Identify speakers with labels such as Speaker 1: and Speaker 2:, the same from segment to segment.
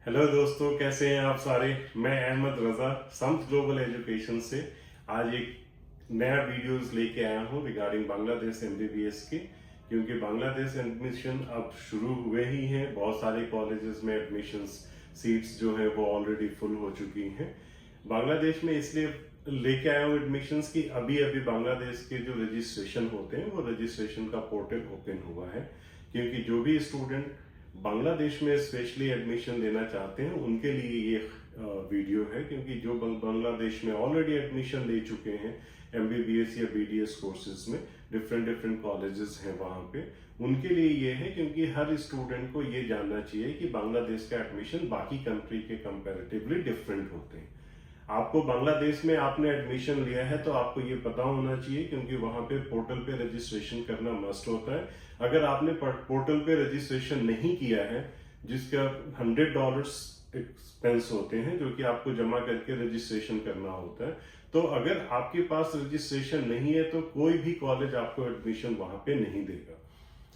Speaker 1: Hello दोस्तों, कैसे हैं आप सारे। मैं अहमद रजा समथ ग्लोबल एजुकेशन से आज एक नया वीडियोस लेके आया हूं रिगार्डिंग बांग्लादेश एमबीबीएस के, क्योंकि बांग्लादेश एडमिशन अब शुरू हुए ही हैं। बहुत सारे कॉलेजेस में एडमिशंस सीट्स जो है वो ऑलरेडी फुल हो चुकी हैं। बांग्लादेश में इसलिए लेके आया हूँ एडमिशंस की अभी अभी बांग्लादेश के जो रजिस्ट्रेशन होते हैं वो रजिस्ट्रेशन का पोर्टल ओपन हुआ है, क्योंकि जो भी स्टूडेंट बांग्लादेश में स्पेशली एडमिशन लेना चाहते हैं उनके लिए ये वीडियो है। क्योंकि जो बांग्लादेश में ऑलरेडी एडमिशन ले चुके हैं एमबीबीएस या बीडीएस कोर्सेज में, डिफरेंट कॉलेजेस हैं वहां पे, उनके लिए ये है। क्योंकि हर स्टूडेंट को ये जानना चाहिए कि बांग्लादेश का एडमिशन बाकी कंट्री के कंपैरेटिवली डिफरेंट होते हैं। आपको बांग्लादेश में आपने एडमिशन लिया है तो आपको ये पता होना चाहिए, क्योंकि वहां पे पोर्टल पे रजिस्ट्रेशन करना मस्ट होता है। अगर आपने पोर्टल पे रजिस्ट्रेशन नहीं किया है, जिसका $100 एक्सपेंस होते हैं जो कि आपको जमा करके रजिस्ट्रेशन करना होता है, तो अगर आपके पास रजिस्ट्रेशन नहीं है तो कोई भी कॉलेज आपको एडमिशन वहां पे नहीं देगा।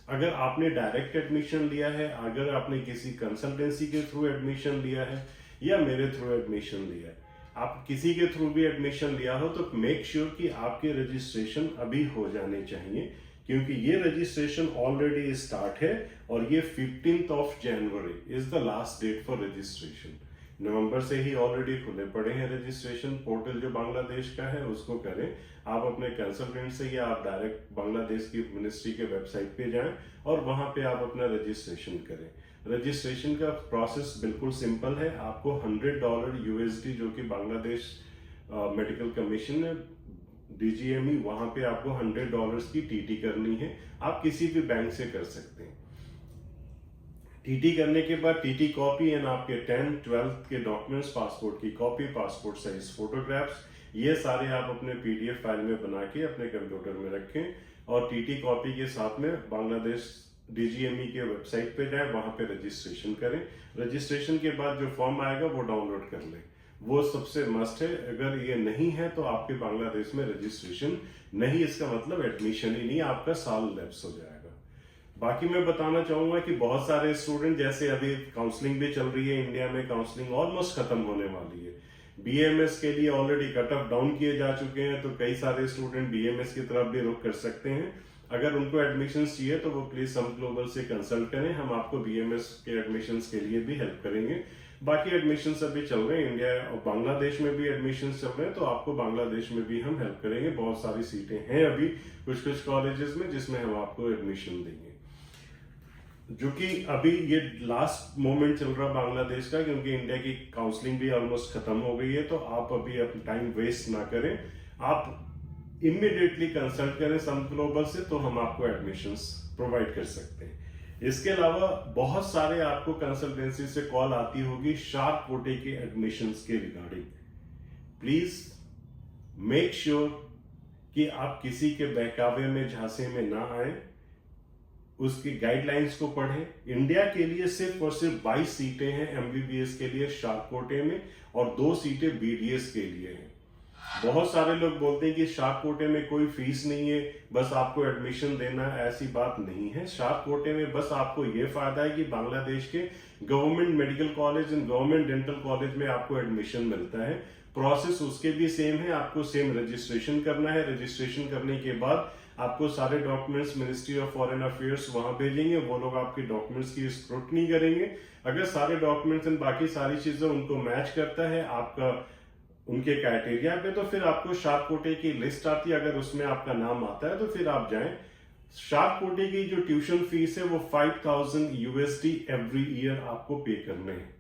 Speaker 1: अगर आपने डायरेक्ट एडमिशन लिया है, अगर आपने किसी कंसल्टेंसी के थ्रू एडमिशन लिया है या मेरे थ्रू एडमिशन लिया है, आप किसी के थ्रू भी एडमिशन लिया हो, तो मेक श्योर कि आपके रजिस्ट्रेशन अभी हो जाने चाहिए, क्योंकि ये रजिस्ट्रेशन ऑलरेडी स्टार्ट है और ये 15 January is the last date for registration. नवंबर से ही ऑलरेडी खुले पड़े हैं रजिस्ट्रेशन पोर्टल जो बांग्लादेश का है, उसको करें। आप अपने कंसल्टेंट से या आप डायरेक्ट बांग्लादेश की मिनिस्ट्री के वेबसाइट पे जाएं और वहां पे आप अपना रजिस्ट्रेशन करें। रजिस्ट्रेशन का प्रोसेस बिल्कुल सिंपल है। आपको $100 यूएसडी जो कि बांग्लादेश मेडिकल कमीशन है डीजीएमई, वहां पे आपको $100 की टीटी करनी है। आप किसी भी बैंक से कर सकते हैं। टीटी करने के बाद टीटी कॉपी एंड आपके 10th 12th के डॉक्यूमेंट्स, पासपोर्ट की कॉपी, पासपोर्ट साइज फोटोग्राफ्स, ये सारे आप अपने पीडीएफ फाइल में बना के अपने कंप्यूटर में रखें और टीटी कॉपी के साथ में बांग्लादेश डीजीएमई के वेबसाइट पे जाएं, वहां पे रजिस्ट्रेशन करें। रजिस्ट्रेशन के बाद जो फॉर्म आएगा वो डाउनलोड कर लें, वो सबसे मस्ट है। अगर ये नहीं है तो आपके बांग्लादेश में रजिस्ट्रेशन नहीं, इसका मतलब एडमिशन ही नहीं, आपका साल लैप्स हो जाएगा। बाकी मैं बताना चाहूंगा कि बहुत सारे स्टूडेंट, जैसे अभी काउंसलिंग भी चल रही है इंडिया में, काउंसलिंग ऑलमोस्ट खत्म होने वाली है। बीएमएस के लिए ऑलरेडी कट ऑफ डाउन किए जा चुके हैं, तो कई सारे स्टूडेंट बीएमएस की तरफ भी रुख कर सकते हैं। अगर उनको एडमिशन चाहिए तो वो प्लीज समथ ग्लोबल से कंसल्ट करें, हम आपको बीएमएस के एडमिशन के लिए भी हेल्प करेंगे। बाकी एडमिशन अभी चल रहे हैं इंडिया और बांग्लादेश में भी एडमिशन चल रहे हैं, तो आपको बांग्लादेश में भी हम हेल्प करेंगे। बहुत सारी सीटें हैं अभी कुछ कॉलेजेस में जिसमें हम आपको एडमिशन देंगे, जो कि अभी ये लास्ट मोमेंट चल रहा बांग्लादेश का, क्योंकि इंडिया की काउंसलिंग भी ऑलमोस्ट खत्म हो गई है। तो आप अभी अपना टाइम वेस्ट ना करें, आप इमीडिएटली कंसल्ट करें समथ ग्लोबल से, तो हम आपको एडमिशंस प्रोवाइड कर सकते हैं। इसके अलावा बहुत सारे आपको कंसल्टेंसी से कॉल आती होगी शार्प कोटे के एडमिशंस के रिगार्डिंग। प्लीज मेक श्योर कि आप किसी के बहकावे में, झांसे में ना आए, उसकी गाइडलाइंस को पढ़ें। इंडिया के लिए सिर्फ और सिर्फ 22 सीटें हैं एमबीबीएस के लिए शार्प कोटे में और 2 सीटें बीडीएस के लिए हैं। बहुत सारे लोग बोलते हैं कि शार्प कोटे में कोई फीस नहीं है, बस आपको एडमिशन देना है। ऐसी बात नहीं है। शार्प कोटे में बस आपको ये फायदा है कि बांग्लादेश के government medical college and government dental college में आपको एडमिशन मिलता है। प्रोसेस उसके भी सेम है, आपको सेम रजिस्ट्रेशन करना है। रजिस्ट्रेशन करने के बाद आपको सारे documents ministry of foreign affairs वहां भेजेंगे, वो लोग आपके डॉक्यूमेंट्स की स्क्रूटनी करेंगे। अगर सारे डॉक्यूमेंट्स एंड बाकी सारी चीजें उनको मैच करता है आपका उनके क्राइटेरिया पे, तो फिर आपको शार्प कोटे की लिस्ट आती है। अगर उसमें आपका नाम आता है तो फिर आप जाएं। शार्प कोटे की जो ट्यूशन फीस है वो 5000 यूएसडी एवरी ईयर आपको पे करने हैं।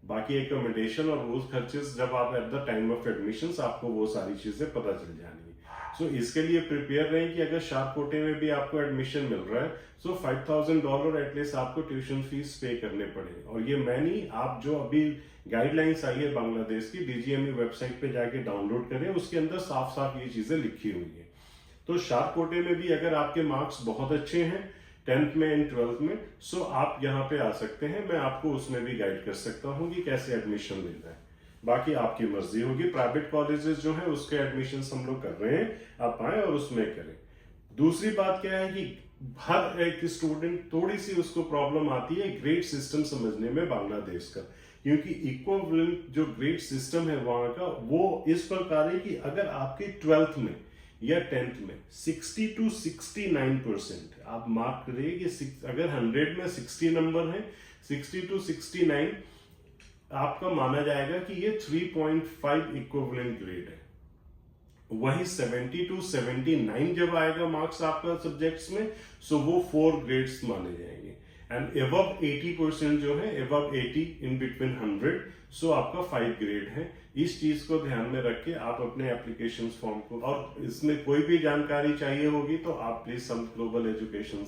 Speaker 1: बाकी एकोमोडेशन और रोज खर्चेस जब आप at the time of admission आपको वो सारी चीजें पता चल जानी है। सो इसके लिए प्रिपेयर रहें कि अगर शार्प कोटे में भी आपको एडमिशन मिल रहा है सो $5000 एटलीस्ट आपको ट्यूशन फीस पे करने पड़े। और ये मैं नहीं, आप जो अभी गाइडलाइंस आई है बांग्लादेश की, डीजीएमई वेबसाइट पे जाके डाउनलोड करें, उसके अंदर साफ साफ ये चीजें लिखी हुई है। तो शार्प कोटे में भी अगर आपके मार्क्स बहुत अच्छे हैं 10th में एंड 12th में, सो आप यहाँ पे आ सकते हैं। मैं आपको उसमें भी गाइड कर सकता हूँ कि कैसे एडमिशन लेना है। बाकी आपकी मर्जी होगी। प्राइवेट कॉलेजेस जो है उसके एडमिशन हम लोग कर रहे हैं, आप आए और उसमें करें। दूसरी बात क्या है कि हर एक स्टूडेंट थोड़ी सी उसको प्रॉब्लम आती है ग्रेड सिस्टम समझने में बांग्लादेश का, क्योंकि इक्विवेलेंट जो ग्रेड सिस्टम है वहां का वो इस प्रकार है कि अगर आपके 12th में या 10th में 60 to 69% आप मार्क करिए कि अगर 100 में 60 नंबर है, 60 to 69 आपका माना जाएगा कि ये 3.5 इक्विवेलेंट ग्रेड है। वही 70 to 79 जब आएगा मार्क्स आपका सब्जेक्ट्स में, सो वो 4 ग्रेड्स माने जाएंगे। एंड अबव 80% जो है, अबव 80 इन बिटवीन 100, सो आपका 5 ग्रेड है। इस चीज को ध्यान में रख के आप अपने एप्लीकेशन फॉर्म को, और इसमें कोई भी जानकारी चाहिए होगी तो आप प्लीज समथ ग्लोबल एजुकेशन,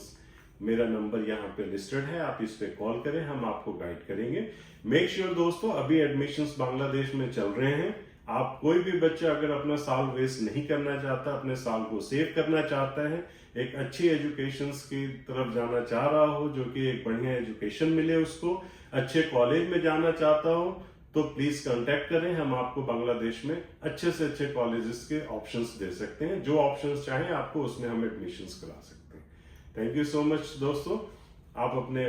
Speaker 1: मेरा नंबर यहाँ पे लिस्टेड है, आप इस पे कॉल करें, हम आपको गाइड करेंगे। मेक श्योर दोस्तों, अभी एडमिशंस बांग्लादेश में चल रहे हैं। आप कोई भी बच्चा अगर अपना साल वेस्ट नहीं करना चाहता, अपने साल को सेव करना चाहता है, एक अच्छी एजुकेशन की तरफ जाना चाह रहा हो, जो कि एक बढ़िया एजुकेशन मिले उसको, अच्छे कॉलेज में जाना चाहता हो, तो प्लीज कांटेक्ट करें। हम आपको बांग्लादेश में अच्छे से अच्छे कॉलेजेस के ऑप्शंस दे सकते हैं। जो ऑप्शंस चाहें आपको उसमें हम एडमिशंस करा सकते हैं। थैंक यू सो मच दोस्तों। आप अपने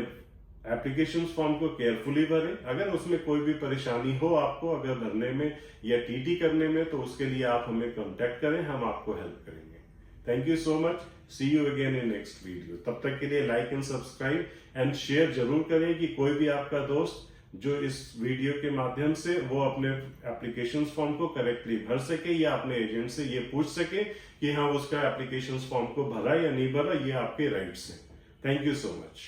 Speaker 1: एप्लीकेशन फॉर्म को केयरफुली भरें। अगर उसमें कोई भी परेशानी हो आपको, अगर भरने में या टीटी करने में, तो उसके लिए आप हमें कांटेक्ट करें, हम आपको हेल्प करेंगे। Thank you so much. See you again in next video. तब तक के लिए like and subscribe and share जरूर करें कि कोई भी आपका दोस्त जो इस वीडियो के माध्यम से वो अपने एप्लीकेशन फॉर्म को करेक्टली भर सके, या अपने एजेंट से ये पूछ सके कि हाँ उसका एप्लीकेशन फॉर्म को भरा या नहीं भरा, ये आपके राइट्स हैं। Thank you so much.